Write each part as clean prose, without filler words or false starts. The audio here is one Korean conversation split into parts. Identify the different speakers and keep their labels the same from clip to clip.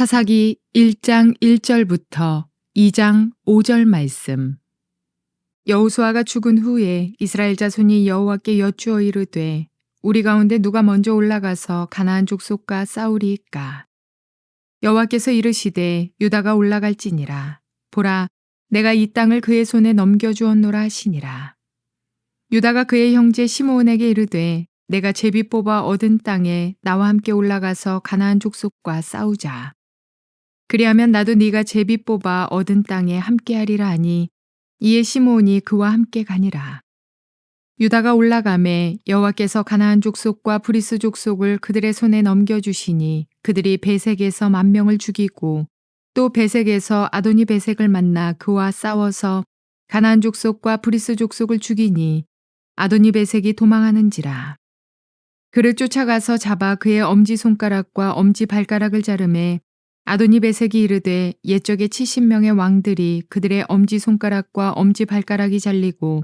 Speaker 1: 사사기 1장 1절부터 2장 5절 말씀. 여호수아가 죽은 후에 이스라엘 자손이 여호와께 여쭈어 이르되 우리 가운데 누가 먼저 올라가서 가나안 족속과 싸우리이까. 여호와께서 이르시되 유다가 올라갈지니라. 보라, 내가 이 땅을 그의 손에 넘겨주었노라 하시니라. 유다가 그의 형제 시므온에게 이르되 내가 제비 뽑아 얻은 땅에 나와 함께 올라가서 가나안 족속과 싸우자. 그리하면 나도 네가 제비 뽑아 얻은 땅에 함께하리라 하니 이에 시므온이 그와 함께 가니라. 유다가 올라가매 여호와께서 가나안 족속과 브리스 족속을 그들의 손에 넘겨주시니 그들이 베색에서 10,000명을 죽이고 또 베색에서 아도니 베색을 만나 그와 싸워서 가나안 족속과 브리스 족속을 죽이니 아도니 베색이 도망하는지라. 그를 쫓아가서 잡아 그의 엄지손가락과 엄지발가락을 자르매 아도니 베색이 이르되 옛적에 70명의 왕들이 그들의 엄지손가락과 엄지발가락이 잘리고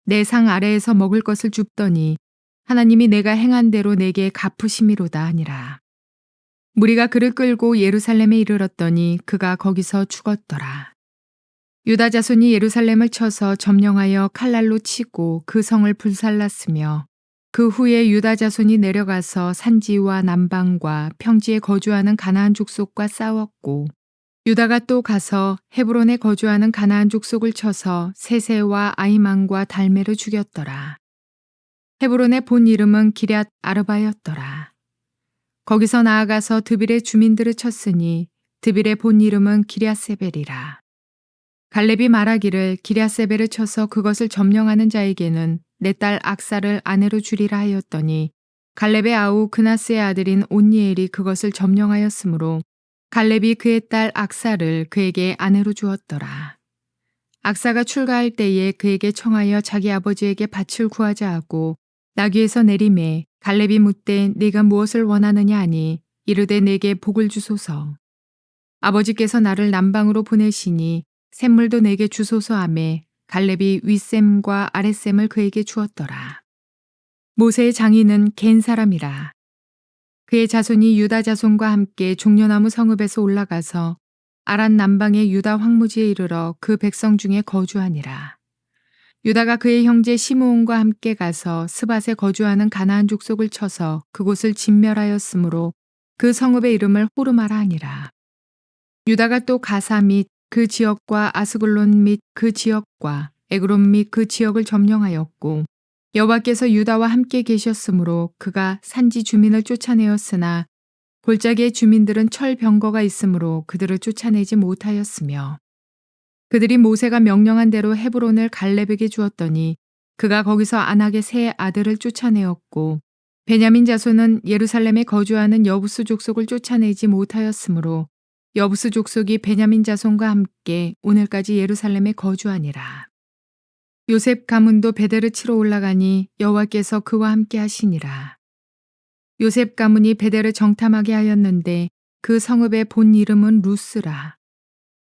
Speaker 1: 내 상 아래에서 먹을 것을 줍더니 하나님이 내가 행한 대로 내게 갚으심이로다 하니라. 무리가 그를 끌고 예루살렘에 이르렀더니 그가 거기서 죽었더라. 유다 자손이 예루살렘을 쳐서 점령하여 칼날로 치고 그 성을 불살랐으며 그 후에 유다 자손이 내려가서 산지와 남방과 평지에 거주하는 가나안 족속과 싸웠고 유다가 또 가서 헤브론에 거주하는 가나안 족속을 쳐서 세세와 아이만과 달메를 죽였더라. 헤브론의 본 이름은 기럇 아르바였더라. 거기서 나아가서 드빌의 주민들을 쳤으니 드빌의 본 이름은 기럇세벨이라. 갈렙이 말하기를 기럇세벨을 쳐서 그것을 점령하는 자에게는 내 딸 악사를 아내로 주리라 하였더니 갈렙의 아우 그나스의 아들인 온니엘이 그것을 점령하였으므로 갈렙이 그의 딸 악사를 그에게 아내로 주었더라. 악사가 출가할 때에 그에게 청하여 자기 아버지에게 밭을 구하자 하고 나귀에서 내리매 갈렙이 묻되 네가 무엇을 원하느냐 하니 이르되 내게 복을 주소서. 아버지께서 나를 남방으로 보내시니 샘물도 내게 주소서 하매 갈렙이 윗샘과 아랫샘을 그에게 주었더라. 모세의 장인은 겐 사람이라. 그의 자손이 유다 자손과 함께 종려나무 성읍에서 올라가서 아란 남방의 유다 황무지에 이르러 그 백성 중에 거주하니라. 유다가 그의 형제 시므온과 함께 가서 스밧에 거주하는 가나안 족속을 쳐서 그곳을 진멸하였으므로 그 성읍의 이름을 호르마라 하니라. 유다가 또 가사 및 그 지역과 아스글론 및 그 지역과 에그론 및 그 지역을 점령하였고 여호와께서 유다와 함께 계셨으므로 그가 산지 주민을 쫓아내었으나 골짜기의 주민들은 철병거가 있으므로 그들을 쫓아내지 못하였으며 그들이 모세가 명령한 대로 헤브론을 갈렙에게 주었더니 그가 거기서 안악의 세 아들을 쫓아내었고 베냐민 자손은 예루살렘에 거주하는 여부스 족속을 쫓아내지 못하였으므로 여부스 족속이 베냐민 자손과 함께 오늘까지 예루살렘에 거주하니라. 요셉 가문도 베델을 치러 올라가니 여호와께서 그와 함께 하시니라. 요셉 가문이 베델을 정탐하게 하였는데 그 성읍의 본 이름은 루스라.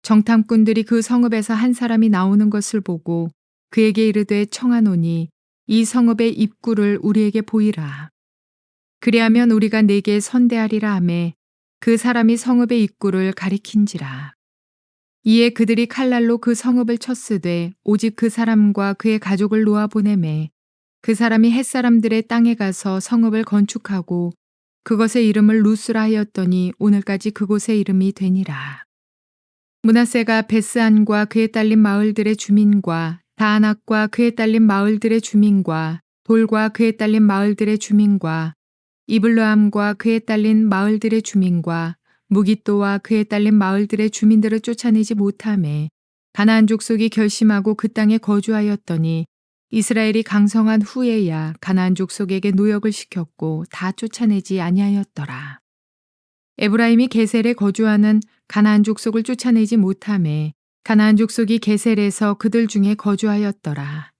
Speaker 1: 정탐꾼들이 그 성읍에서 한 사람이 나오는 것을 보고 그에게 이르되 청하노니 이 성읍의 입구를 우리에게 보이라. 그리하면 우리가 네게 선대하리라 하매 그 사람이 성읍의 입구를 가리킨지라. 이에 그들이 칼날로 그 성읍을 쳤으되 오직 그 사람과 그의 가족을 놓아 보내매 그 사람이 햇사람들의 땅에 가서 성읍을 건축하고 그것의 이름을 루스라 하였더니 오늘까지 그곳의 이름이 되니라. 므낫세가 베스안과 그에 딸린 마을들의 주민과 다아낙과 그에 딸린 마을들의 주민과 돌과 그에 딸린 마을들의 주민과 이블르함과 그에 딸린 마을들의 주민과 무깃도와 그에 딸린 마을들의 주민들을 쫓아내지 못하매 가나안 족속이 결심하고 그 땅에 거주하였더니 이스라엘이 강성한 후에야 가나안 족속에게 노역을 시켰고 다 쫓아내지 아니하였더라. 에브라임이 게셀에 거주하는 가나안 족속을 쫓아내지 못하매 가나안 족속이 게셀에서 그들 중에 거주하였더라.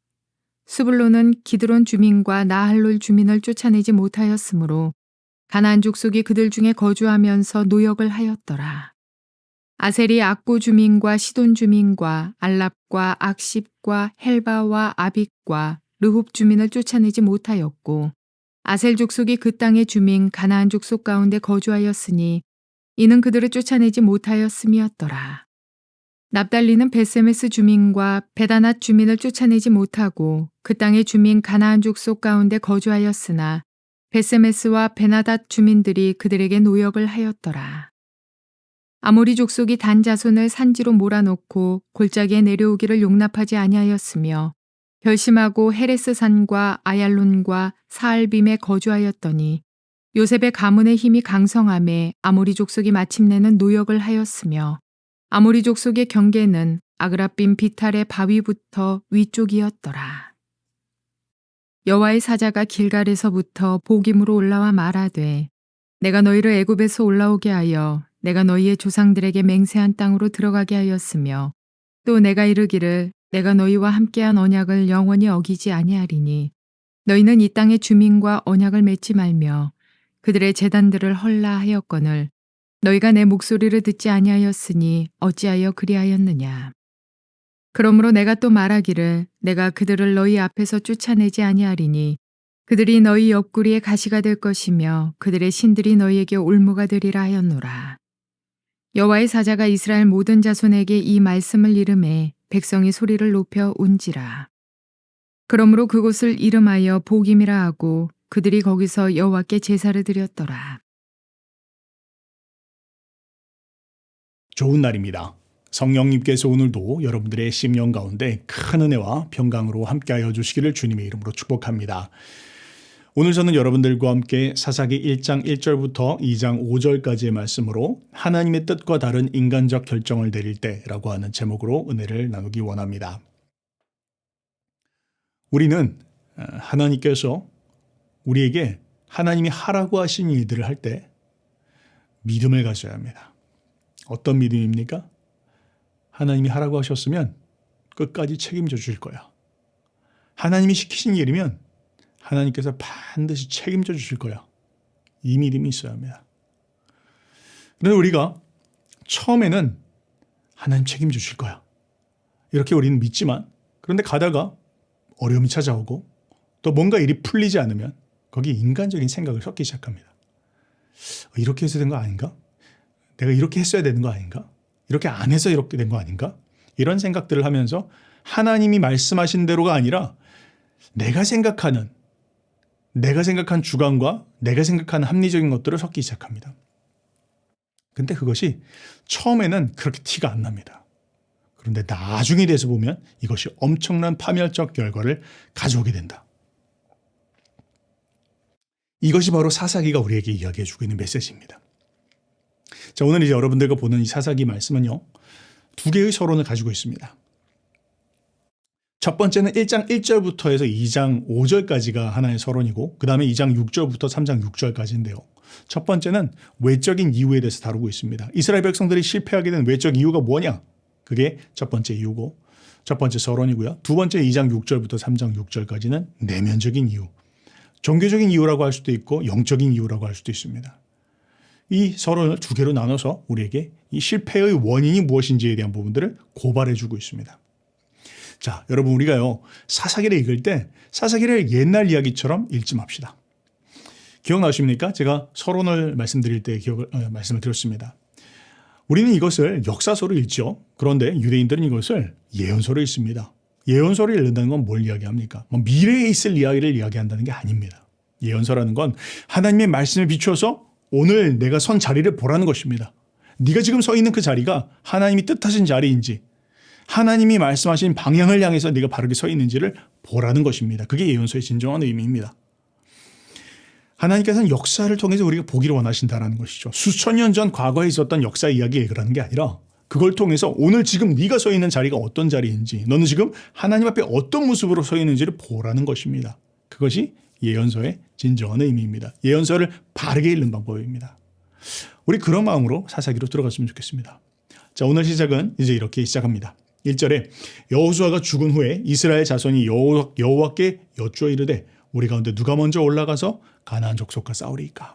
Speaker 1: 스불론은 기드론 주민과 나할롤 주민을 쫓아내지 못하였으므로 가나안 족속이 그들 중에 거주하면서 노역을 하였더라. 아셀이 악고 주민과 시돈 주민과 알랍과 악십과 헬바와 아빅과 르홉 주민을 쫓아내지 못하였고 아셀 족속이 그 땅의 주민 가나안 족속 가운데 거주하였으니 이는 그들을 쫓아내지 못하였음이었더라. 납달리는 베세메스 주민과 베다낫 주민을 쫓아내지 못하고 그 땅의 주민 가나안 족속 가운데 거주하였으나 베세메스와 베나닷 주민들이 그들에게 노역을 하였더라. 아모리 족속이 단 자손을 산지로 몰아넣고 골짜기에 내려오기를 용납하지 아니하였으며 결심하고 헤레스산과 아얄론과 사알빔에 거주하였더니 요셉의 가문의 힘이 강성함에 아모리 족속이 마침내는 노역을 하였으며 아모리 족속의 경계는 아그라빔 비탈의 바위부터 위쪽이었더라. 여호와의 사자가 길갈에서부터 복임으로 올라와 말하되 내가 너희를 애굽에서 올라오게 하여 내가 너희의 조상들에게 맹세한 땅으로 들어가게 하였으며 또 내가 이르기를 내가 너희와 함께한 언약을 영원히 어기지 아니하리니 너희는 이 땅의 주민과 언약을 맺지 말며 그들의 제단들을 헐라 하였거늘 너희가 내 목소리를 듣지 아니하였으니 어찌하여 그리하였느냐. 그러므로 내가 또 말하기를 내가 그들을 너희 앞에서 쫓아내지 아니하리니 그들이 너희 옆구리에 가시가 될 것이며 그들의 신들이 너희에게 올무가 되리라 하였노라. 여호와의 사자가 이스라엘 모든 자손에게 이 말씀을 이름해 백성이 소리를 높여 운지라. 그러므로 그곳을 이름하여 복임이라 하고 그들이 거기서 여호와께 제사를 드렸더라.
Speaker 2: 좋은 날입니다. 성령님께서 오늘도 여러분들의 심령 가운데 큰 은혜와 평강으로 함께하여 주시기를 주님의 이름으로 축복합니다. 오늘 저는 여러분들과 함께 사사기 1장 1절부터 2장 5절까지의 말씀으로 하나님의 뜻과 다른 인간적 결정을 내릴 때라고 하는 제목으로 은혜를 나누기 원합니다. 우리는 하나님께서 우리에게 하나님이 하라고 하신 일들을 할 때 믿음을 가져야 합니다. 어떤 믿음입니까? 하나님이 하라고 하셨으면 끝까지 책임져 주실 거야. 하나님이 시키신 일이면 하나님께서 반드시 책임져 주실 거야. 이 믿음이 있어야 합니다. 그런데 우리가 처음에는 하나님 책임져 주실 거야. 이렇게 우리는 믿지만 그런데 가다가 어려움이 찾아오고 또 뭔가 일이 풀리지 않으면 거기에 인간적인 생각을 섞기 시작합니다. 이렇게 해서 된 거 아닌가? 내가 이렇게 했어야 되는 거 아닌가? 이렇게 안 해서 이렇게 된 거 아닌가? 이런 생각들을 하면서 하나님이 말씀하신 대로가 아니라 내가 생각한 주관과 내가 생각하는 합리적인 것들을 섞기 시작합니다. 근데 그것이 처음에는 그렇게 티가 안 납니다. 그런데 나중에 돼서 보면 이것이 엄청난 파멸적 결과를 가져오게 된다. 이것이 바로 사사기가 우리에게 이야기해주고 있는 메시지입니다. 자, 오늘 이제 여러분들과 보는 이 사사기 말씀은요, 두 개의 서론을 가지고 있습니다. 첫 번째는 1장 1절부터 해서 2장 5절까지가 하나의 서론이고 그 다음에 2장 6절부터 3장 6절까지인데요. 첫 번째는 외적인 이유에 대해서 다루고 있습니다. 이스라엘 백성들이 실패하게 된 외적 이유가 뭐냐? 그게 첫 번째 이유고 첫 번째 서론이고요. 두 번째 2장 6절부터 3장 6절까지는 내면적인 이유. 종교적인 이유라고 할 수도 있고 영적인 이유라고 할 수도 있습니다. 이 서론을 두 개로 나눠서 우리에게 이 실패의 원인이 무엇인지에 대한 부분들을 고발해주고 있습니다. 자, 여러분 우리가요 사사기를 읽을 때 사사기를 옛날 이야기처럼 읽지 맙시다. 기억나십니까? 제가 서론을 말씀드릴 때 말씀을 드렸습니다. 우리는 이것을 역사서로 읽죠. 그런데 유대인들은 이것을 예언서로 읽습니다. 예언서를 읽는다는 건 뭘 이야기합니까? 미래에 있을 이야기를 이야기한다는 게 아닙니다. 예언서라는 건 하나님의 말씀에 비추어서 오늘 내가 선 자리를 보라는 것입니다. 네가 지금 서 있는 그 자리가 하나님이 뜻하신 자리인지 하나님이 말씀하신 방향을 향해서 네가 바르게 서 있는지를 보라는 것입니다. 그게 예언서의 진정한 의미입니다. 하나님께서는 역사를 통해서 우리가 보기를 원하신다는 것이죠. 수천 년 전 과거에 있었던 역사 이야기 읽으라는 게 아니라 그걸 통해서 오늘 지금 네가 서 있는 자리가 어떤 자리인지 너는 지금 하나님 앞에 어떤 모습으로 서 있는지를 보라는 것입니다. 그것이 예언서의 진정한 의미입니다. 예언서를 바르게 읽는 방법입니다. 우리 그런 마음으로 사사기로 들어갔으면 좋겠습니다. 자, 오늘 시작은 이제 이렇게 시작합니다. 1절에 여호수아가 죽은 후에 이스라엘 자손이 여호와께 여쭈어 이르되 우리 가운데 누가 먼저 올라가서 가나안 족속과 싸우리이까.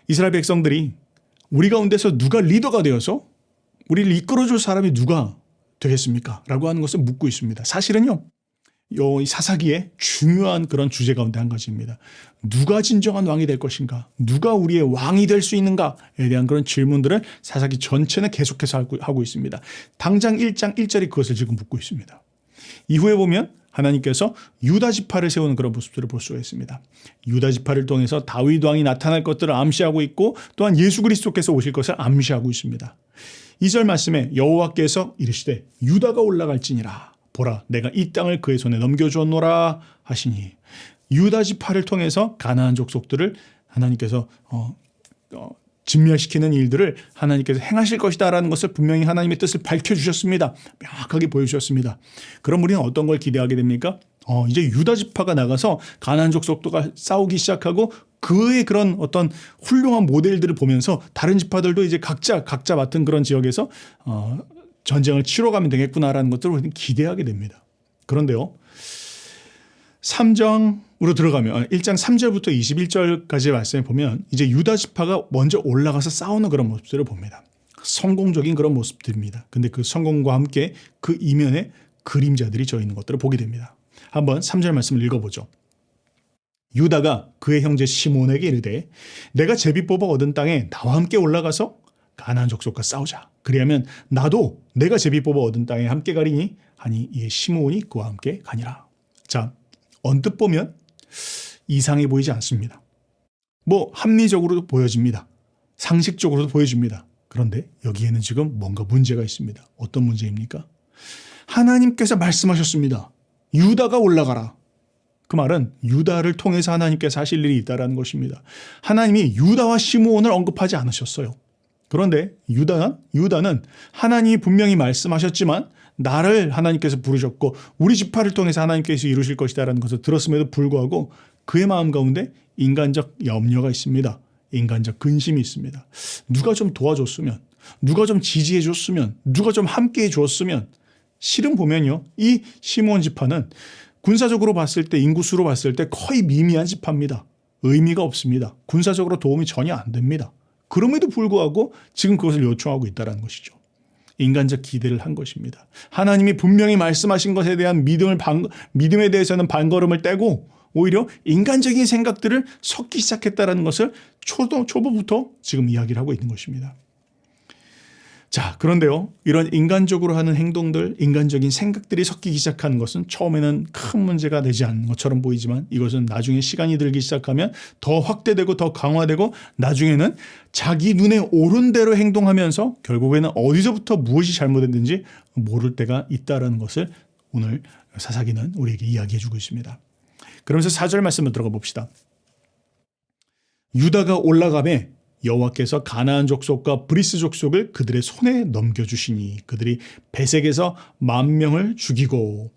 Speaker 2: 이스라엘 백성들이 우리 가운데서 누가 리더가 되어서 우리를 이끌어줄 사람이 누가 되겠습니까? 라고 하는 것을 묻고 있습니다. 사실은요, 이 사사기의 중요한 그런 주제 가운데 한 가지입니다. 누가 진정한 왕이 될 것인가? 누가 우리의 왕이 될 수 있는가에 대한 그런 질문들을 사사기 전체는 계속해서 하고 있습니다. 당장 1장 1절이 그것을 지금 묻고 있습니다. 이후에 보면 하나님께서 유다 지파를 세우는 그런 모습들을 볼 수가 있습니다. 유다 지파를 통해서 다윗 왕이 나타날 것들을 암시하고 있고 또한 예수 그리스도께서 오실 것을 암시하고 있습니다. 2절 말씀에 여호와께서 이르시되 유다가 올라갈지니라 보라 내가 이 땅을 그의 손에 넘겨주었노라 하시니 유다 지파를 통해서 가나안 족속들을 하나님께서 진멸시키는 일들을 하나님께서 행하실 것이다라는 것을 분명히 하나님의 뜻을 밝혀주셨습니다. 명확하게 보여주셨습니다. 그럼 우리는 어떤 걸 기대하게 됩니까? 이제 유다 지파가 나가서 가나안 족속들과 싸우기 시작하고 그의 그런 어떤 훌륭한 모델들을 보면서 다른 지파들도 이제 각자 맡은 그런 지역에서 전쟁을 치러 가면 되겠구나라는 것들을 우리는 기대하게 됩니다. 그런데요. 3장으로 들어가면 1장 3절부터 21절까지의 말씀에 보면 이제 유다 지파가 먼저 올라가서 싸우는 그런 모습들을 봅니다. 성공적인 그런 모습들입니다. 근데 그 성공과 함께 그 이면에 그림자들이 져 있는 것들을 보게 됩니다. 한번 3절 말씀을 읽어보죠. 유다가 그의 형제 시몬에게 이르되 내가 제비 뽑아 얻은 땅에 나와 함께 올라가서 가나안 족속과 싸우자. 그리하면 나도 내가 제비 뽑아 얻은 땅에 함께 가리니 하니 이에 시몬이 그와 함께 가니라. 자, 언뜻 보면 이상해 보이지 않습니다. 합리적으로도 보여집니다. 상식적으로도 보여집니다. 그런데 여기에는 지금 뭔가 문제가 있습니다. 어떤 문제입니까? 하나님께서 말씀하셨습니다. 유다가 올라가라. 그 말은 유다를 통해서 하나님께서 하실 일이 있다는 것입니다. 하나님이 유다와 시므온을 언급하지 않으셨어요. 그런데 유다는 하나님이 분명히 말씀하셨지만 나를 하나님께서 부르셨고 우리 지파를 통해서 하나님께서 이루실 것이다라는 것을 들었음에도 불구하고 그의 마음 가운데 인간적 염려가 있습니다. 인간적 근심이 있습니다. 누가 좀 도와줬으면, 누가 좀 지지해줬으면, 누가 좀 함께해 줬으면. 실은 보면요, 이 시므온 지파는 군사적으로 봤을 때, 인구수로 봤을 때 거의 미미한 지파입니다. 의미가 없습니다. 군사적으로 도움이 전혀 안 됩니다. 그럼에도 불구하고 지금 그것을 요청하고 있다는 것이죠. 인간적 기대를 한 것입니다. 하나님이 분명히 말씀하신 것에 대한 믿음에 대해서는 반걸음을 떼고 오히려 인간적인 생각들을 섞기 시작했다는 것을 초보부터 지금 이야기를 하고 있는 것입니다. 자, 그런데요. 이런 인간적으로 하는 행동들, 인간적인 생각들이 섞이기 시작하는 것은 처음에는 큰 문제가 되지 않는 것처럼 보이지만 이것은 나중에 시간이 들기 시작하면 더 확대되고 더 강화되고 나중에는 자기 눈에 오른 대로 행동하면서 결국에는 어디서부터 무엇이 잘못됐는지 모를 때가 있다는 것을 오늘 사사기는 우리에게 이야기해 주고 있습니다. 그러면서 4절 말씀을 들어가 봅시다. 유다가 올라가매 여호와께서 가나안 족속과 브리스 족속을 그들의 손에 넘겨주시니 그들이 베색에서 10,000명을 죽이고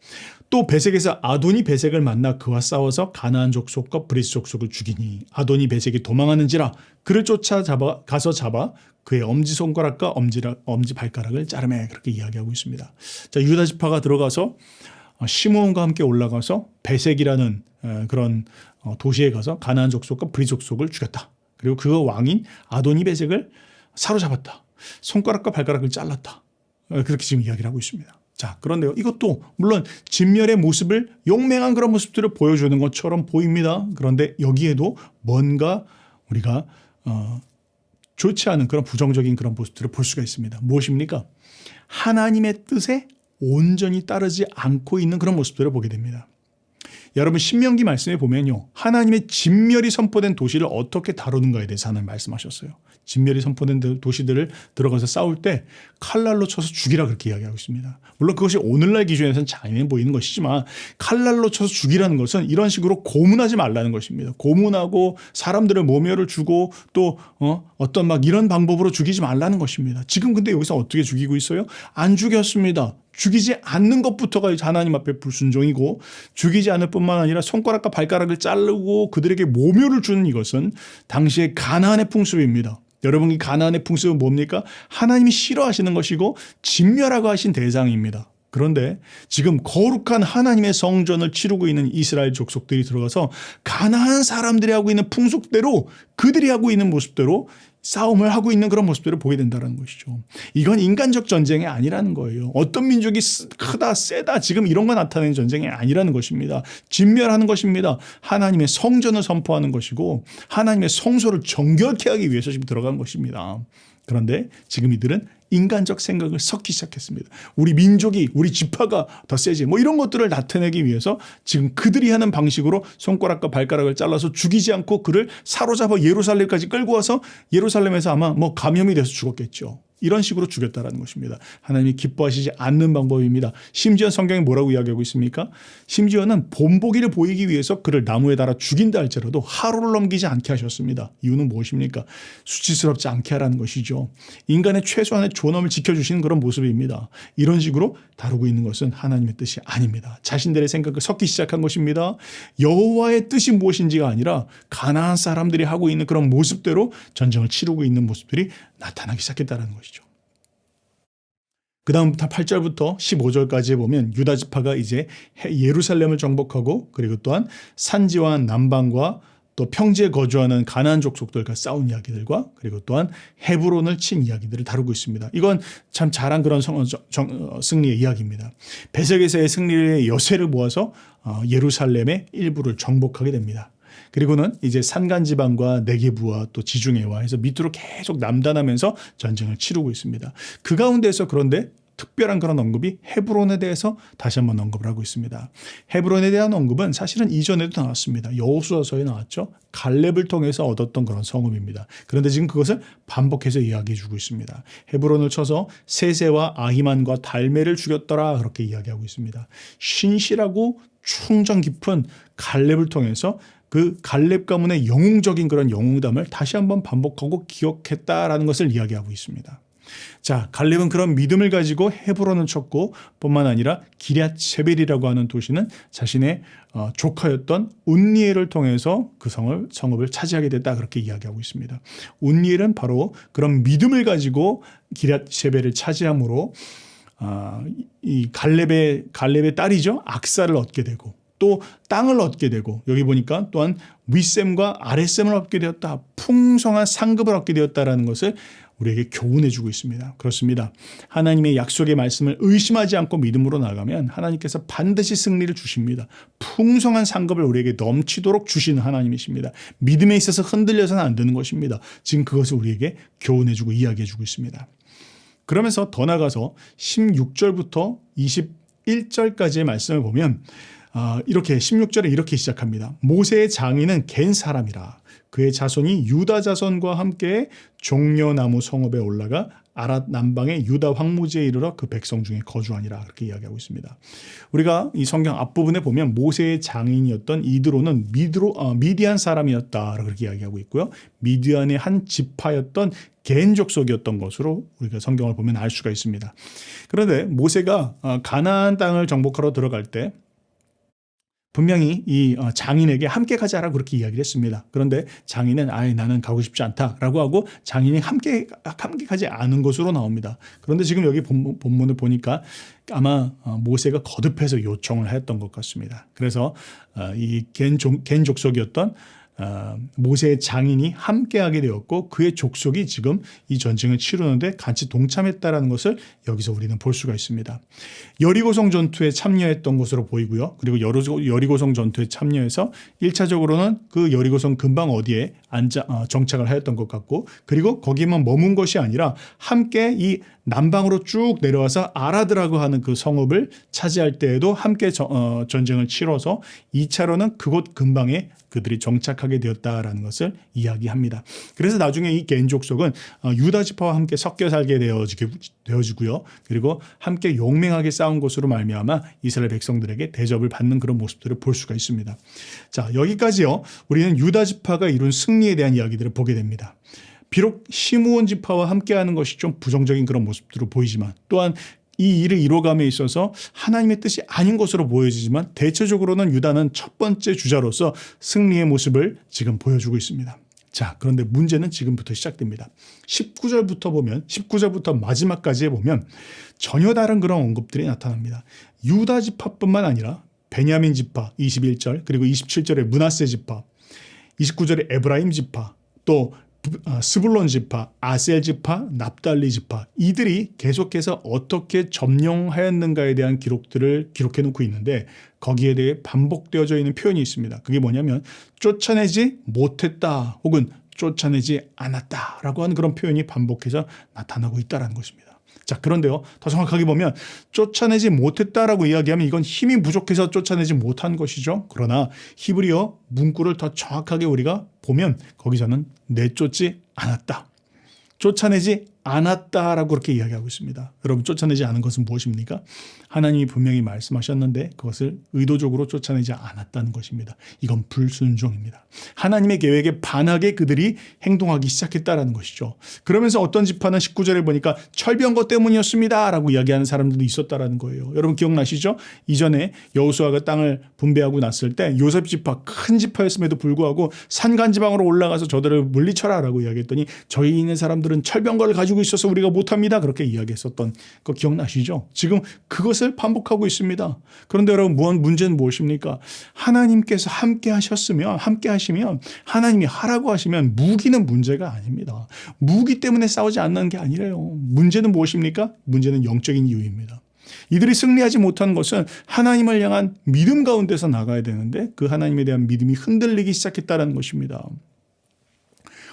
Speaker 2: 또 베색에서 아도니 베색을 만나 그와 싸워서 가나안 족속과 브리스 족속을 죽이니 아도니 베색이 도망하는지라 그를 가서 잡아 그의 엄지손가락과 엄지 발가락을 자르매 그렇게 이야기하고 있습니다. 자, 유다 지파가 들어가서 시므온과 함께 올라가서 베색이라는 그런 도시에 가서 가나안 족속과 브리스 족속을 죽였다. 그리고 그 왕인 아도니 베색을 사로잡았다. 손가락과 발가락을 잘랐다. 그렇게 지금 이야기를 하고 있습니다. 자, 그런데요. 이것도 물론 진멸의 모습을 용맹한 그런 모습들을 보여주는 것처럼 보입니다. 그런데 여기에도 뭔가 우리가 좋지 않은 그런 부정적인 그런 모습들을 볼 수가 있습니다. 무엇입니까? 하나님의 뜻에 온전히 따르지 않고 있는 그런 모습들을 보게 됩니다. 여러분 신명기 말씀에 보면요. 하나님의 진멸이 선포된 도시를 어떻게 다루는가에 대해서 하나님 말씀하셨어요. 진멸이 선포된 도시들을 들어가서 싸울 때 칼날로 쳐서 죽이라 그렇게 이야기하고 있습니다. 물론 그것이 오늘날 기준에서는 잔인해 보이는 것이지만 칼날로 쳐서 죽이라는 것은 이런 식으로 고문하지 말라는 것입니다. 고문하고 사람들을 모멸을 주고 또 어떤 막 이런 방법으로 죽이지 말라는 것입니다. 지금 근데 여기서 어떻게 죽이고 있어요? 안 죽였습니다. 죽이지 않는 것부터가 하나님 앞에 불순종이고 죽이지 않을 뿐만 아니라 손가락과 발가락을 자르고 그들에게 모멸을 주는 이것은 당시의 가나안의 풍습입니다. 여러분이 가나안의 풍습은 뭡니까? 하나님이 싫어하시는 것이고 진멸하고 하신 대상입니다. 그런데 지금 거룩한 하나님의 성전을 치르고 있는 이스라엘 족속들이 들어가서 가나안 사람들이 하고 있는 풍속대로 그들이 하고 있는 모습대로 싸움을 하고 있는 그런 모습들을 보게 된다는 것이죠. 이건 인간적 전쟁이 아니라는 거예요. 어떤 민족이 크다, 세다, 지금 이런 거 나타내는 전쟁이 아니라는 것입니다. 진멸하는 것입니다. 하나님의 성전을 선포하는 것이고 하나님의 성소를 정결케 하기 위해서 지금 들어간 것입니다. 그런데 지금 이들은 인간적 생각을 섞기 시작했습니다. 우리 민족이, 우리 지파가 더 세지, 뭐 이런 것들을 나타내기 위해서 지금 그들이 하는 방식으로 손가락과 발가락을 잘라서 죽이지 않고 그를 사로잡아 예루살렘까지 끌고 와서 예루살렘에서 아마 뭐 감염이 돼서 죽었겠죠. 이런 식으로 죽였다라는 것입니다. 하나님이 기뻐하시지 않는 방법입니다. 심지어 성경에 뭐라고 이야기하고 있습니까? 심지어는 본보기를 보이기 위해서 그를 나무에 달아 죽인다 할지라도 하루를 넘기지 않게 하셨습니다. 이유는 무엇입니까? 수치스럽지 않게 하라는 것이죠. 인간의 최소한의 존엄을 지켜주시는 그런 모습입니다. 이런 식으로 다루고 있는 것은 하나님의 뜻이 아닙니다. 자신들의 생각을 섞기 시작한 것입니다. 여호와의 뜻이 무엇인지가 아니라 가나안 사람들이 하고 있는 그런 모습대로 전쟁을 치르고 있는 모습들이 나타나기 시작했다는 것이죠. 그 다음부터 8절부터 15절까지 보면 유다 지파가 이제 예루살렘을 정복하고 그리고 또한 산지와 남방과 또 평지에 거주하는 가나안 족속들과 싸운 이야기들과 그리고 또한 헤브론을 친 이야기들을 다루고 있습니다. 이건 참 잘한 그런 승리의 이야기입니다. 베색에서의 승리의 여세를 모아서 예루살렘의 일부를 정복하게 됩니다. 그리고는 이제 산간지방과 네게부와 또 지중해와 해서 밑으로 계속 남단하면서 전쟁을 치르고 있습니다. 그 가운데서 그런데 특별한 그런 언급이 헤브론에 대해서 다시 한번 언급을 하고 있습니다. 헤브론에 대한 언급은 사실은 이전에도 나왔습니다. 여호수아서에 나왔죠. 갈렙을 통해서 얻었던 그런 성읍입니다. 그런데 지금 그것을 반복해서 이야기해 주고 있습니다. 헤브론을 쳐서 세세와 아히만과 달메를 죽였더라 그렇게 이야기하고 있습니다. 신실하고 충정 깊은 갈렙을 통해서 그 갈렙 가문의 영웅적인 그런 영웅담을 다시 한번 반복하고 기억했다라는 것을 이야기하고 있습니다. 자, 갈렙은 그런 믿음을 가지고 헤브론을 쳤고 뿐만 아니라 기럇 셰벨이라고 하는 도시는 자신의 조카였던 운니엘을 통해서 그 성읍을 차지하게 됐다 그렇게 이야기하고 있습니다. 운니엘은 바로 그런 믿음을 가지고 기럇 셰벨을 차지함으로 이 갈렙의 딸이죠. 악사를 얻게 되고 또 땅을 얻게 되고 여기 보니까 또한 윗셈과 아랫셈을 얻게 되었다. 풍성한 상급을 얻게 되었다라는 것을 우리에게 교훈해 주고 있습니다. 그렇습니다. 하나님의 약속의 말씀을 의심하지 않고 믿음으로 나가면 하나님께서 반드시 승리를 주십니다. 풍성한 상급을 우리에게 넘치도록 주시는 하나님이십니다. 믿음에 있어서 흔들려서는 안 되는 것입니다. 지금 그것을 우리에게 교훈해 주고 이야기해 주고 있습니다. 그러면서 더 나가서 16절부터 21절까지의 말씀을 보면 이렇게 16절에 이렇게 시작합니다. 모세의 장인은 겐 사람이라 그의 자손이 유다 자손과 함께 종려나무 성읍에 올라가 아랏 남방의 유다 황무지에 이르러 그 백성 중에 거주하니라 그렇게 이야기하고 있습니다. 우리가 이 성경 앞부분에 보면 모세의 장인이었던 이드로는 미디안 사람이었다 그렇게 이야기하고 있고요. 미디안의 한 지파였던 겐 족속이었던 것으로 우리가 성경을 보면 알 수가 있습니다. 그런데 모세가 가나안 땅을 정복하러 들어갈 때 분명히 이 장인에게 함께 가자라고 그렇게 이야기를 했습니다. 그런데 장인은 나는 가고 싶지 않다라고 하고 장인이 함께 가지 않은 것으로 나옵니다. 그런데 지금 여기 본문을 보니까 아마 모세가 거듭해서 요청을 했던 것 같습니다. 그래서 이 겐 족속이었던 모세의 장인이 함께하게 되었고 그의 족속이 지금 이 전쟁을 치르는데 같이 동참했다라는 것을 여기서 우리는 볼 수가 있습니다. 여리고성 전투에 참여했던 것으로 보이고요. 그리고 여리고성 전투에 참여해서 1차적으로는 그 여리고성 근방 어디에 정착을 하였던 것 같고 그리고 거기만 머문 것이 아니라 함께 이 남방으로 쭉 내려와서 아라드라고 하는 그 성읍을 차지할 때에도 함께 전쟁을 치러서 2차로는 그곳 근방에 그들이 정착하게 되었다라는 것을 이야기합니다. 그래서 나중에 이 겐 족속은 유다 지파와 함께 섞여 살게 되어지고요. 그리고 함께 용맹하게 싸운 것으로 말미암아 이스라엘 백성들에게 대접을 받는 그런 모습들을 볼 수가 있습니다. 자, 여기까지요. 우리는 유다 지파가 이룬 승리에 대한 이야기들을 보게 됩니다. 비록 시므온 지파와 함께하는 것이 좀 부정적인 그런 모습들로 보이지만 또한 이 일을 이뤄감에 있어서 하나님의 뜻이 아닌 것으로 보여지지만 대체적으로는 유다는 첫 번째 주자로서 승리의 모습을 지금 보여주고 있습니다. 자, 그런데 문제는 지금부터 시작됩니다. 19절부터 마지막까지 보면 전혀 다른 그런 언급들이 나타납니다. 유다 지파뿐만 아니라 베냐민 지파 21절 그리고 27절에 므낫세 지파 29절에 에브라임 지파 또 스불론 지파, 아셀 지파, 납달리 지파 이들이 계속해서 어떻게 점령하였는가에 대한 기록들을 기록해 놓고 있는데 거기에 대해 반복되어져 있는 표현이 있습니다. 그게 뭐냐면 쫓아내지 못했다 혹은 쫓아내지 않았다라고 하는 그런 표현이 반복해서 나타나고 있다는 것입니다. 자, 그런데요, 더 정확하게 보면 쫓아내지 못했다라고 이야기하면 이건 힘이 부족해서 쫓아내지 못한 것이죠. 그러나 히브리어 문구를 더 정확하게 우리가 보면 거기서는 내쫓지 않았다, 쫓아내지 않았다라고 그렇게 이야기하고 있습니다. 여러분, 쫓아내지 않은 것은 무엇입니까? 하나님이 분명히 말씀하셨는데 그것을 의도적으로 쫓아내지 않았다는 것입니다. 이건 불순종입니다. 하나님의 계획에 반하게 그들이 행동하기 시작했다라는 것이죠. 그러면서 어떤 지파는 19절에 보니까 철비한 것 때문이었습니다 라고 이야기하는 사람들도 있었다라는 거예요. 여러분 기억나시죠? 이전에 여호수아가 땅을 분배하고 났을 때 요셉 지파, 큰 지파였음에도 불구하고 산간지방으로 올라가서 저들을 물리쳐라 라고 이야기했더니 저희 있는 사람들은 철비한 것을 가지고 있어서 우리가 못합니다. 그렇게 이야기했었던 거 기억나시죠? 지금 그것을 반복하고 있습니다. 그런데 여러분, 문제는 무엇입니까? 하나님께서 함께 하시면 하나님이 하라고 하시면 무기는 문제가 아닙니다. 무기 때문에 싸우지 않는 게 아니래요. 문제는 무엇입니까? 문제는 영적인 이유입니다. 이들이 승리하지 못한 것은 하나님을 향한 믿음 가운데서 나가야 되는데 그 하나님에 대한 믿음이 흔들리기 시작했다는 것입니다.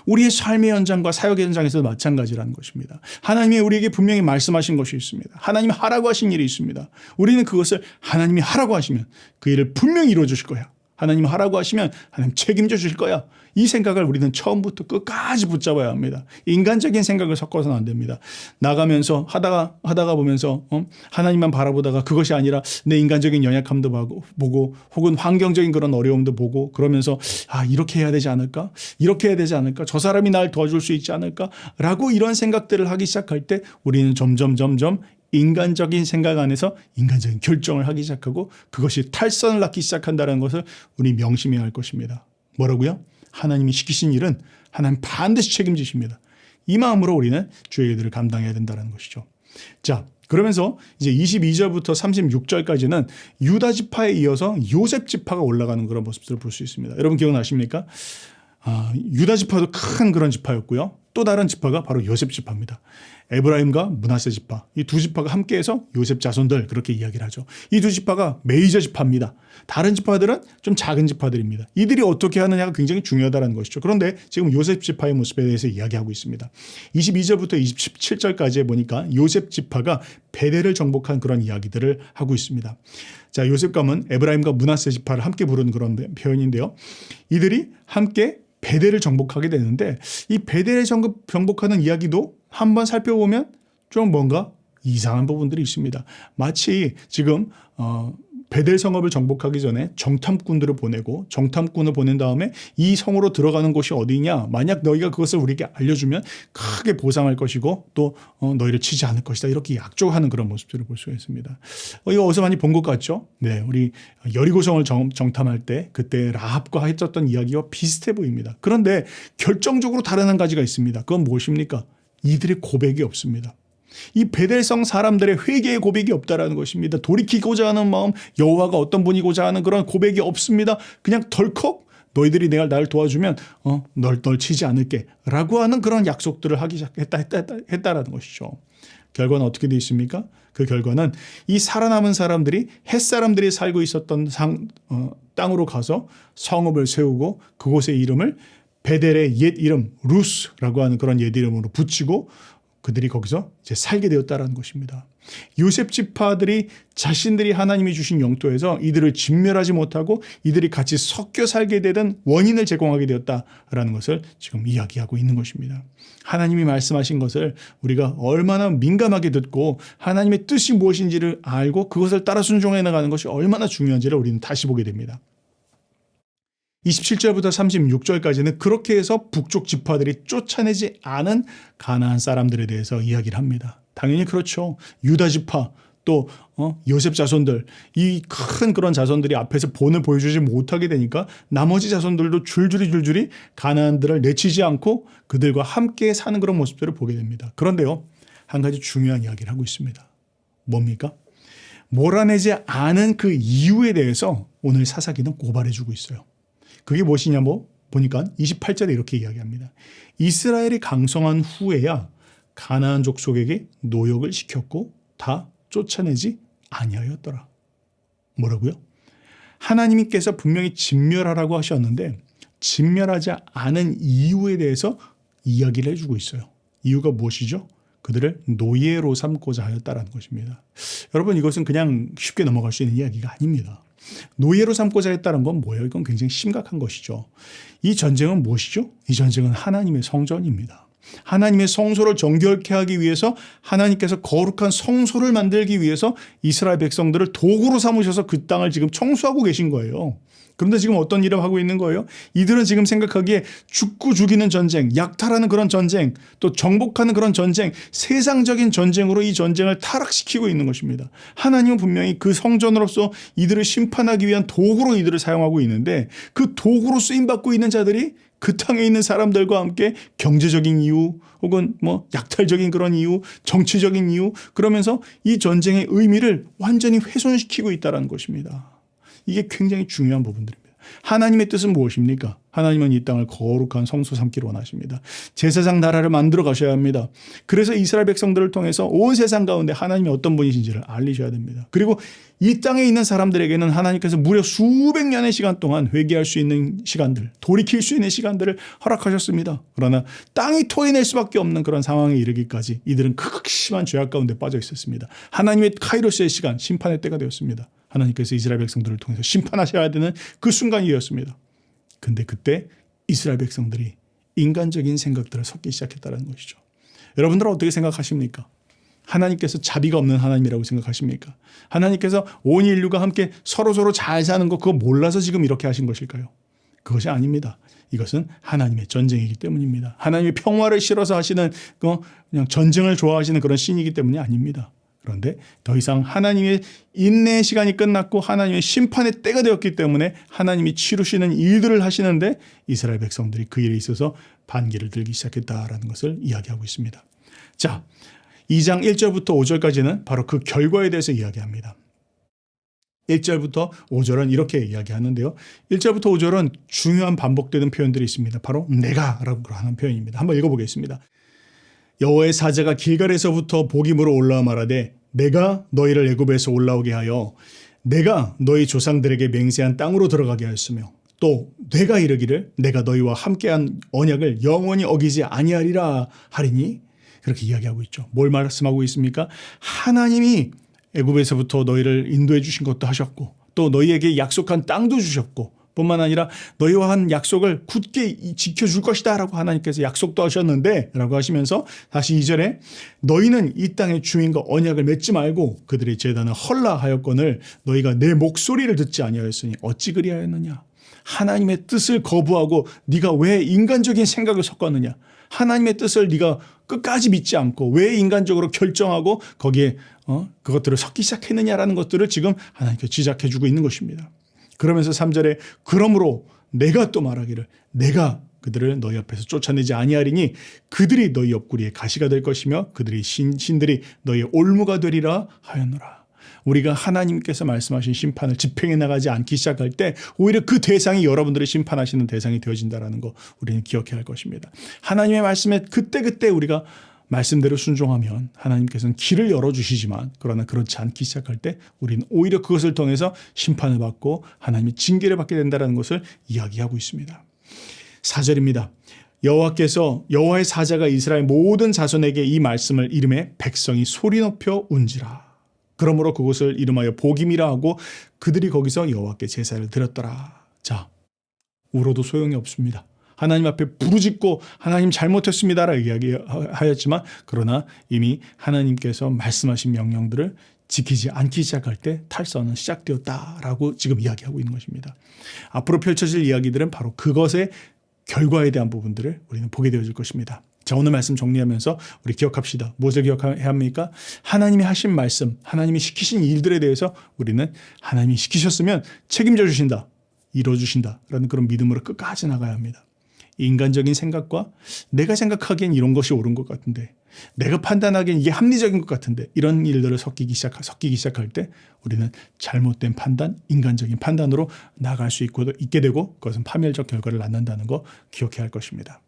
Speaker 2: 우리의 삶의 현장과 사역의 현장에서도 마찬가지라는 것입니다. 하나님이 우리에게 분명히 말씀하신 것이 있습니다. 하나님이 하라고 하신 일이 있습니다. 우리는 그것을 하나님이 하라고 하시면 그 일을 분명히 이루어 주실 거야. 하나님 하라고 하시면 하나님 책임져 주실 거야. 이 생각을 우리는 처음부터 끝까지 붙잡아야 합니다. 인간적인 생각을 섞어서는 안 됩니다. 나가면서 하다가 보면서 하나님만 바라보다가 그것이 아니라 내 인간적인 연약함도 보고 혹은 환경적인 그런 어려움도 보고 그러면서 이렇게 해야 되지 않을까? 이렇게 해야 되지 않을까? 저 사람이 날 도와줄 수 있지 않을까? 라고 이런 생각들을 하기 시작할 때 우리는 점점 인간적인 생각 안에서 인간적인 결정을 하기 시작하고 그것이 탈선을 낳기 시작한다는 것을 우리 명심해야 할 것입니다. 뭐라고요? 하나님이 시키신 일은 하나님 반드시 책임지십니다. 이 마음으로 우리는 주의 일들을 감당해야 된다는 것이죠. 자, 그러면서 이제 22절부터 36절까지는 유다 지파에 이어서 요셉 지파가 올라가는 그런 모습들을 볼 수 있습니다. 여러분 기억나십니까? 유다 지파도 큰 그런 지파였고요. 또 다른 지파가 바로 요셉 지파입니다. 에브라임과 므낫세 지파, 이 두 지파가 함께해서 요셉 자손들 그렇게 이야기를 하죠. 이 두 지파가 메이저 지파입니다. 다른 지파들은 좀 작은 지파들입니다. 이들이 어떻게 하느냐가 굉장히 중요하다는 것이죠. 그런데 지금 요셉 지파의 모습에 대해서 이야기하고 있습니다. 22절부터 27절까지에 보니까 요셉 지파가 베델을 정복한 그런 이야기들을 하고 있습니다. 자, 요셉감은 에브라임과 므낫세 지파를 함께 부르는 그런 표현인데요. 이들이 함께 베델을 정복하게 되는데 이 베델을 정복하는 이야기도 한번 살펴보면 좀 뭔가 이상한 부분들이 있습니다. 마치 지금 베델 성읍을 정복하기 전에 정탐꾼들을 보내고 정탐꾼을 보낸 다음에 이 성으로 들어가는 곳이 어디냐, 만약 너희가 그것을 우리에게 알려주면 크게 보상할 것이고 또 너희를 치지 않을 것이다, 이렇게 약조하는 그런 모습들을 볼 수가 있습니다. 이거 어디서 많이 본 것 같죠? 네, 우리 여리고성을 정탐할 때 그때 라합과 했었던 이야기와 비슷해 보입니다. 그런데 결정적으로 다른 한 가지가 있습니다. 그건 무엇입니까? 이들의 고백이 없습니다. 이 베델성 사람들의 회개의 고백이 없다라는 것입니다. 돌이키고자 하는 마음, 여호와가 어떤 분이고자 하는 그런 고백이 없습니다. 그냥 덜컥 너희들이 나를 도와주면 널 치지 않을게 라고 하는 그런 약속들을 하기 시작했다라는 것이죠. 결과는 어떻게 되어 있습니까? 그 결과는 이 살아남은 사람들이 햇사람들이 살고 있었던 땅으로 가서 성읍을 세우고 그곳의 이름을 베델의 옛 이름 루스라고 하는 그런 옛 이름으로 붙이고 그들이 거기서 이제 살게 되었다라는 것입니다. 요셉 지파들이 자신들이 하나님이 주신 영토에서 이들을 진멸하지 못하고 이들이 같이 섞여 살게 되던 원인을 제공하게 되었다라는 것을 지금 이야기하고 있는 것입니다. 하나님이 말씀하신 것을 우리가 얼마나 민감하게 듣고 하나님의 뜻이 무엇인지를 알고 그것을 따라 순종해 나가는 것이 얼마나 중요한지를 우리는 다시 보게 됩니다. 27절부터 36절까지는 그렇게 해서 북쪽 지파들이 쫓아내지 않은 가나안 사람들에 대해서 이야기를 합니다. 당연히 그렇죠. 유다 지파 또 요셉 자손들, 이 큰 그런 자손들이 앞에서 본을 보여주지 못하게 되니까 나머지 자손들도 줄줄이 가나안들을 내치지 않고 그들과 함께 사는 그런 모습들을 보게 됩니다. 그런데요, 한 가지 중요한 이야기를 하고 있습니다. 뭡니까? 몰아내지 않은 그 이유에 대해서 오늘 사사기는 고발해주고 있어요. 그게 무엇이냐, 보니까 28절에 이렇게 이야기합니다. 이스라엘이 강성한 후에야 가나안 족속에게 노역을 시켰고 다 쫓아내지 아니하였더라. 뭐라고요? 하나님께서 분명히 진멸하라고 하셨는데 진멸하지 않은 이유에 대해서 이야기를 해주고 있어요. 이유가 무엇이죠? 그들을 노예로 삼고자 하였다라는 것입니다. 여러분, 이것은 그냥 쉽게 넘어갈 수 있는 이야기가 아닙니다. 노예로 삼고자 했다는 건 뭐예요? 이건 굉장히 심각한 것이죠. 이 전쟁은 무엇이죠? 이 전쟁은 하나님의 성전입니다. 하나님의 성소를 정결케 하기 위해서 하나님께서 거룩한 성소를 만들기 위해서 이스라엘 백성들을 도구로 삼으셔서 그 땅을 지금 청소하고 계신 거예요. 그런데 지금 어떤 일을 하고 있는 거예요? 이들은 지금 생각하기에 죽고 죽이는 전쟁, 약탈하는 그런 전쟁, 또 정복하는 그런 전쟁, 세상적인 전쟁으로 이 전쟁을 타락시키고 있는 것입니다. 하나님은 분명히 그 성전으로서 이들을 심판하기 위한 도구로 이들을 사용하고 있는데 그 도구로 쓰임받고 있는 자들이 그 땅에 있는 사람들과 함께 경제적인 이유 혹은 약탈적인 그런 이유, 정치적인 이유, 그러면서 이 전쟁의 의미를 완전히 훼손시키고 있다는 것입니다. 이게 굉장히 중요한 부분들입니다. 하나님의 뜻은 무엇입니까? 하나님은 이 땅을 거룩한 성소 삼기를 원하십니다. 제사장 나라를 만들어 가셔야 합니다. 그래서 이스라엘 백성들을 통해서 온 세상 가운데 하나님이 어떤 분이신지를 알리셔야 됩니다. 그리고 이 땅에 있는 사람들에게는 하나님께서 무려 수백 년의 시간 동안 회개할 수 있는 시간들, 돌이킬 수 있는 시간들을 허락하셨습니다. 그러나 땅이 토해낼 수밖에 없는 그런 상황에 이르기까지 이들은 극심한 죄악 가운데 빠져 있었습니다. 하나님의 카이로스의 시간, 심판의 때가 되었습니다. 하나님께서 이스라엘 백성들을 통해서 심판하셔야 되는 그 순간이었습니다. 근데 그때 이스라엘 백성들이 인간적인 생각들을 섞기 시작했다는 것이죠. 여러분들은 어떻게 생각하십니까? 하나님께서 자비가 없는 하나님이라고 생각하십니까? 하나님께서 온 인류가 함께 서로서로 잘 사는 거 그거 몰라서 지금 이렇게 하신 것일까요? 그것이 아닙니다. 이것은 하나님의 전쟁이기 때문입니다. 하나님의 평화를 싫어서 하시는 그냥 전쟁을 좋아하시는 그런 신이기 때문이 아닙니다. 그런데 더 이상 하나님의 인내의 시간이 끝났고 하나님의 심판의 때가 되었기 때문에 하나님이 치루시는 일들을 하시는데 이스라엘 백성들이 그 일에 있어서 반기를 들기 시작했다라는 것을 이야기하고 있습니다. 자, 2장 1절부터 5절까지는 바로 그 결과에 대해서 이야기합니다. 1절부터 5절은 이렇게 이야기하는데요. 1절부터 5절은 중요한 반복되는 표현들이 있습니다. 바로 내가라고 하는 표현입니다. 한번 읽어보겠습니다. 여호와의 사자가 길갈에서부터 복임으로 올라와 말하되 내가 너희를 애굽에서 올라오게 하여 내가 너희 조상들에게 맹세한 땅으로 들어가게 하였으며 또 내가 이르기를 내가 너희와 함께한 언약을 영원히 어기지 아니하리라 하리니 그렇게 이야기하고 있죠. 뭘 말씀하고 있습니까? 하나님이 애굽에서부터 너희를 인도해 주신 것도 하셨고 또 너희에게 약속한 땅도 주셨고 뿐만 아니라 너희와 한 약속을 굳게 지켜줄 것이다 라고 하나님께서 약속도 하셨는데 라고 하시면서 다시 2절에 너희는 이 땅의 주민과 언약을 맺지 말고 그들의 제단을 헐라하였거늘 너희가 내 목소리를 듣지 아니하였으니 어찌 그리하였느냐. 하나님의 뜻을 거부하고 네가 왜 인간적인 생각을 섞었느냐. 하나님의 뜻을 네가 끝까지 믿지 않고 왜 인간적으로 결정하고 거기에 그것들을 섞기 시작했느냐라는 것들을 지금 하나님께서 지적해 주고 있는 것입니다. 그러면서 3절에 그러므로 내가 또 말하기를 내가 그들을 너희 앞에서 쫓아내지 아니하리니 그들이 너희 옆구리에 가시가 될 것이며 그들이 신들이 너희의 올무가 되리라 하였노라. 우리가 하나님께서 말씀하신 심판을 집행해 나가지 않기 시작할 때 오히려 그 대상이 여러분들을 심판하시는 대상이 되어진다는 거 우리는 기억해야 할 것입니다. 하나님의 말씀에 그때그때 우리가 말씀대로 순종하면 하나님께서는 길을 열어주시지만 그러나 그렇지 않기 시작할 때 우리는 오히려 그것을 통해서 심판을 받고 하나님의 징계를 받게 된다는 것을 이야기하고 있습니다. 4절입니다. 여호와의 사자가 이스라엘 모든 자손에게 이 말씀을 이름해 백성이 소리 높여 운지라. 그러므로 그곳을 이름하여 복임이라 하고 그들이 거기서 여호와께 제사를 드렸더라. 자, 울어도 소용이 없습니다. 하나님 앞에 부르짖고 하나님 잘못했습니다라고 이야기하였지만 그러나 이미 하나님께서 말씀하신 명령들을 지키지 않기 시작할 때 탈선은 시작되었다라고 지금 이야기하고 있는 것입니다. 앞으로 펼쳐질 이야기들은 바로 그것의 결과에 대한 부분들을 우리는 보게 되어질 것입니다. 자, 오늘 말씀 정리하면서 우리 기억합시다. 무엇을 기억해야 합니까? 하나님이 하신 말씀, 하나님이 시키신 일들에 대해서 우리는 하나님이 시키셨으면 책임져 주신다, 이루어 주신다라는 그런 믿음으로 끝까지 나가야 합니다. 인간적인 생각과 내가 생각하기엔 이런 것이 옳은 것 같은데, 내가 판단하기엔 이게 합리적인 것 같은데, 이런 일들을 섞이기 시작할 때 우리는 잘못된 판단, 인간적인 판단으로 나아갈 수 있게 되고, 그것은 파멸적 결과를 낳는다는 거 기억해야 할 것입니다.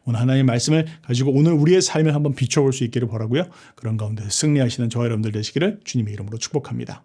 Speaker 2: 오늘 하나님의 말씀을 가지고 오늘 우리의 삶을 한번 비춰볼 수 있기를 바라고요. 그런 가운데 승리하시는 저와 여러분들 되시기를 주님의 이름으로 축복합니다.